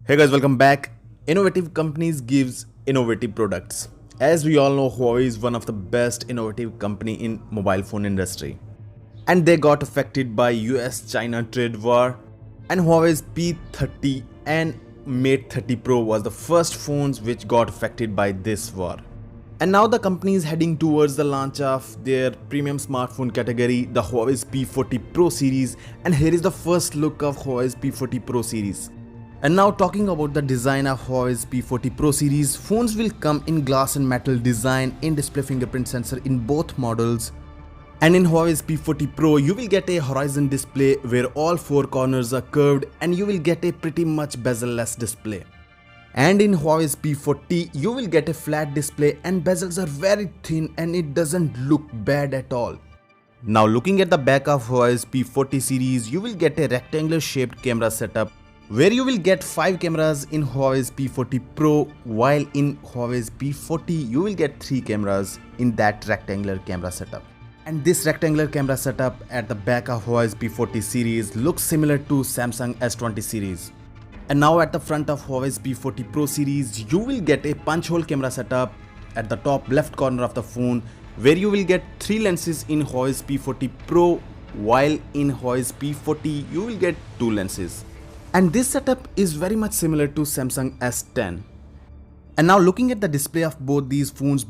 Hey guys, welcome back. Innovative companies gives innovative products. As we all know, Huawei is one of the best innovative company in mobile phone industry. And they got affected by US-China trade war, and Huawei's P30 and Mate 30 Pro was the first phones which got affected by this war. And now the company is heading towards the launch of their premium smartphone category, the Huawei's P40 Pro series, and here is the first look of Huawei's P40 Pro series. And now talking about the design of Huawei's P40 Pro series, phones will come in glass and metal design, in-display fingerprint sensor in both models. And in Huawei's P40 Pro, you will get a horizon display where all four corners are curved, and you will get a pretty much bezel-less display. And in Huawei's P40, you will get a flat display and bezels are very thin and it doesn't look bad at all. Now looking at the back of Huawei's P40 series, you will get a rectangular shaped camera setup where you will get 5 cameras in Huawei's P40 Pro, while in Huawei's P40 you will get 3 cameras in that rectangular camera setup. And this rectangular camera setup at the back of Huawei's P40 series looks similar to Samsung S20 series. And now at the front of Huawei's P40 Pro series, you will get a punch hole camera setup at the top left corner of the phone, where you will get 3 lenses in Huawei's P40 Pro, while in Huawei's P40 you will get 2 lenses. And this setup is very much similar to Samsung S10. And now looking at the display of both these phones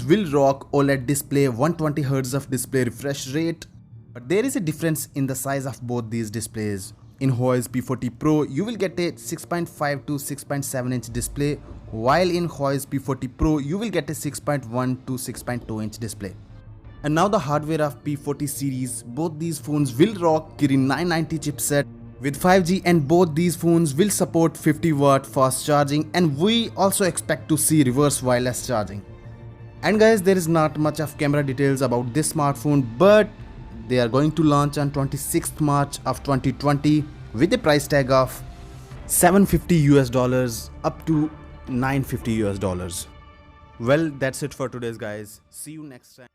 will rock OLED display, 120Hz of display refresh rate. But there is a difference in the size of both these displays. In Huawei's P40 Pro, you will get a 6.5 to 6.7 inch display, while in Huawei's P40 Pro, you will get a 6.1 to 6.2 inch display. And now the hardware of P40 series, both these phones will rock Kirin 990 chipset with 5G, and both these phones will support 50-watt fast charging, and we also expect to see reverse wireless charging. And guys, there is not much of camera details about this smartphone, but they are going to launch on 26th March of 2020 with a price tag of $750 up to $950. Well, that's it for today's guys. See you next time.